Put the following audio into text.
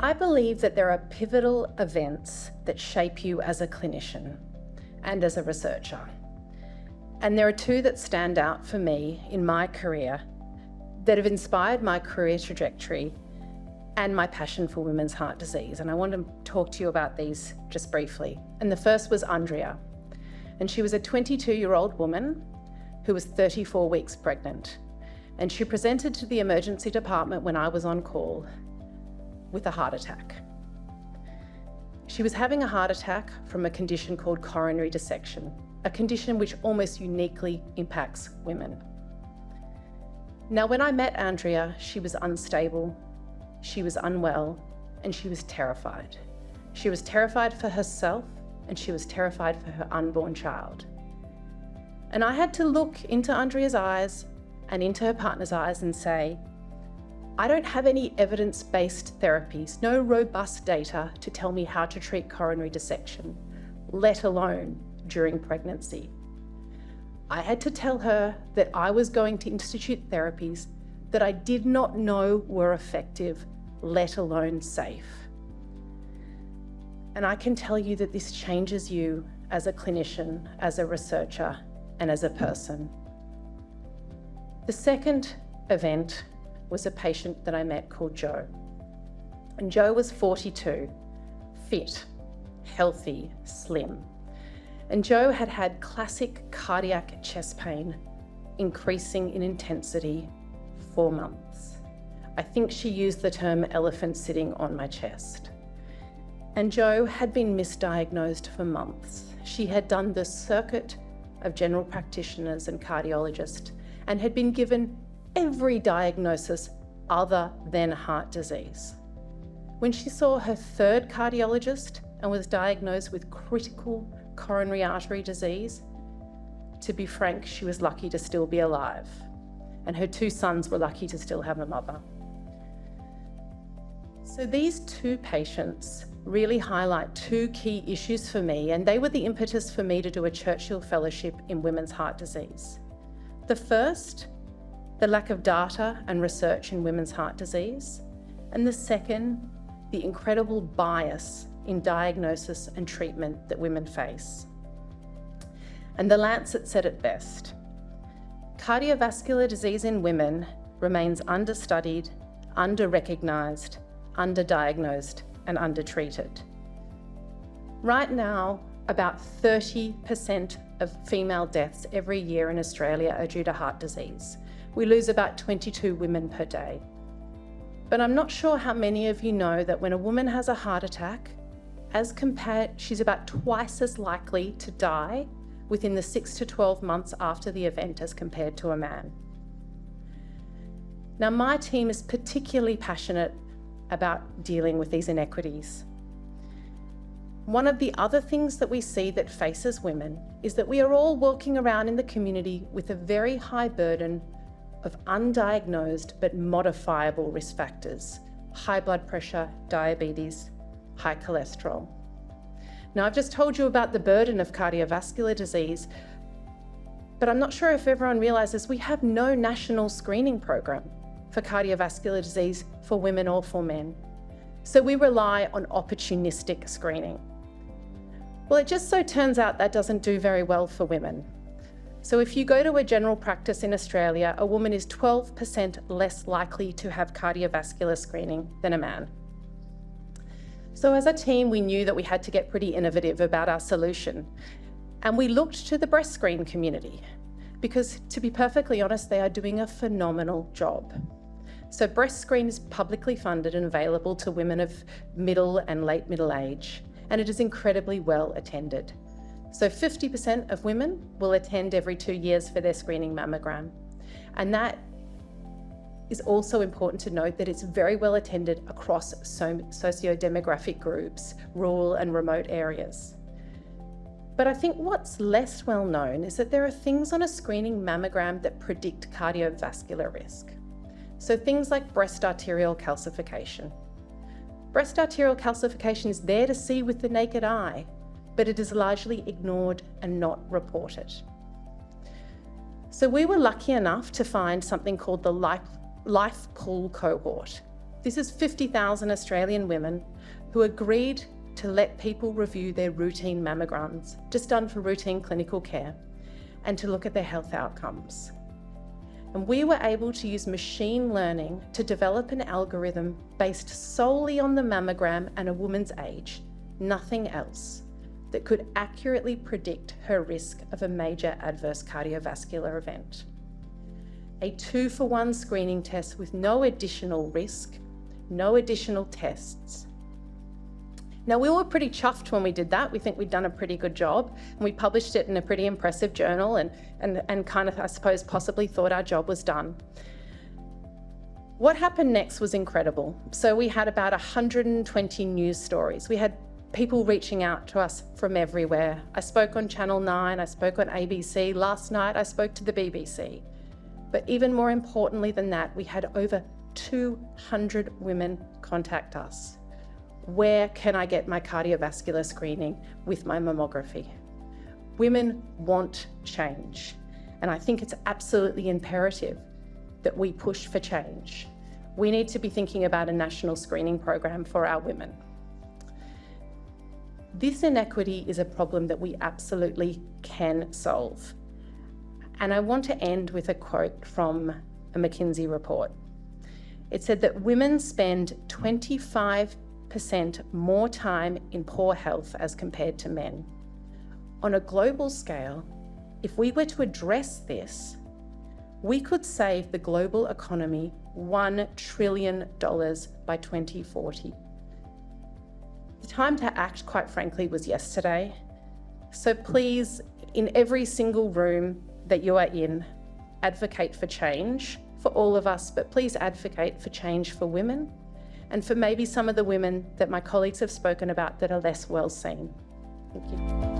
I believe that there are pivotal events that shape you as a clinician and as a researcher. And there are two that stand out for me in my career that have inspired my career trajectory and my passion for women's heart disease. And I want to talk to you about these just briefly. And the first was Andrea. And she was a 22-year-old woman who was 34 weeks pregnant. And she presented to the emergency department when I was on call with a heart attack. She was having a heart attack from a condition called coronary dissection, a condition which almost uniquely impacts women. Now, when I met Andrea, she was unstable, she was unwell, and she was terrified. She was terrified for herself, and she was terrified for her unborn child. And I had to look into Andrea's eyes and into her partner's eyes and say, I don't have any evidence-based therapies, no robust data to tell me how to treat coronary dissection, let alone during pregnancy. I had to tell her that I was going to institute therapies that I did not know were effective, let alone safe. And I can tell you that this changes you as a clinician, as a researcher, and as a person. The second event was a patient that I met called Jo. And Jo was 42, fit, healthy, slim. And Jo had had classic cardiac chest pain, increasing in intensity for months. I think she used the term elephant sitting on my chest. And Jo had been misdiagnosed for months. She had done the circuit of general practitioners and cardiologists and had been given every diagnosis other than heart disease. When she saw her third cardiologist and was diagnosed with critical coronary artery disease, to be frank, she was lucky to still be alive. And her two sons were lucky to still have a mother. So these two patients really highlight two key issues for me, and they were the impetus for me to do a Churchill Fellowship in women's heart disease. The first, the lack of data and research in women's heart disease. And the second, the incredible bias in diagnosis and treatment that women face. And the Lancet said it best. Cardiovascular disease in women remains understudied, under-recognised, underdiagnosed, and undertreated. Right now, about 30% of female deaths every year in Australia are due to heart disease. We lose about 22 women per day. But I'm not sure how many of you know that when a woman has a heart attack, she's about twice as likely to die within the 6 to 12 months after the event as compared to a man. Now, my team is particularly passionate about dealing with these inequities. One of the other things that we see that faces women is that we are all walking around in the community with a very high burden of undiagnosed but modifiable risk factors: high blood pressure, diabetes, high cholesterol. Now, I've just told you about the burden of cardiovascular disease, but I'm not sure if everyone realises we have no national screening program for cardiovascular disease for women or for men. So we rely on opportunistic screening. Well, it just so turns out that doesn't do very well for women. So if you go to a general practice in Australia, a woman is 12% less likely to have cardiovascular screening than a man. So as a team, we knew that we had to get pretty innovative about our solution. And we looked to the breast screen community because, to be perfectly honest, they are doing a phenomenal job. So breast screen is publicly funded and available to women of middle and late middle age, and it is incredibly well attended. So 50% of women will attend every 2 years for their screening mammogram. And that is also important to note that it's very well attended across socio-demographic groups, rural and remote areas. But I think what's less well known is that there are things on a screening mammogram that predict cardiovascular risk. So things like breast arterial calcification. Breast arterial calcification is there to see with the naked eye, but it is largely ignored and not reported. So we were lucky enough to find something called the life pool cohort. This is 50,000 Australian women who agreed to let people review their routine mammograms, just done for routine clinical care, and to look at their health outcomes. And we were able to use machine learning to develop an algorithm based solely on the mammogram and a woman's age, nothing else, that could accurately predict her risk of a major adverse cardiovascular event. A 2-for-1 screening test with no additional risk, no additional tests. Now, we were pretty chuffed when we did that. We think we'd done a pretty good job, and we published it in a pretty impressive journal and kind of, I suppose, possibly thought our job was done. What happened next was incredible. So we had about 120 news stories. We had people reaching out to us from everywhere. I spoke on Channel 9, I spoke on ABC. Last night, I spoke to the BBC. But even more importantly than that, we had over 200 women contact us. Where can I get my cardiovascular screening with my mammography? Women want change, and I think it's absolutely imperative that we push for change. We need to be thinking about a national screening program for our women. This inequity is a problem that we absolutely can solve. And I want to end with a quote from a McKinsey report. It said that women spend 25% more time in poor health as compared to men. On a global scale, if we were to address this, we could save the global economy $1 trillion by 2040. The time to act, quite frankly, was yesterday. So please, in every single room that you are in, advocate for change for all of us, but please advocate for change for women and for maybe some of the women that my colleagues have spoken about that are less well seen. Thank you.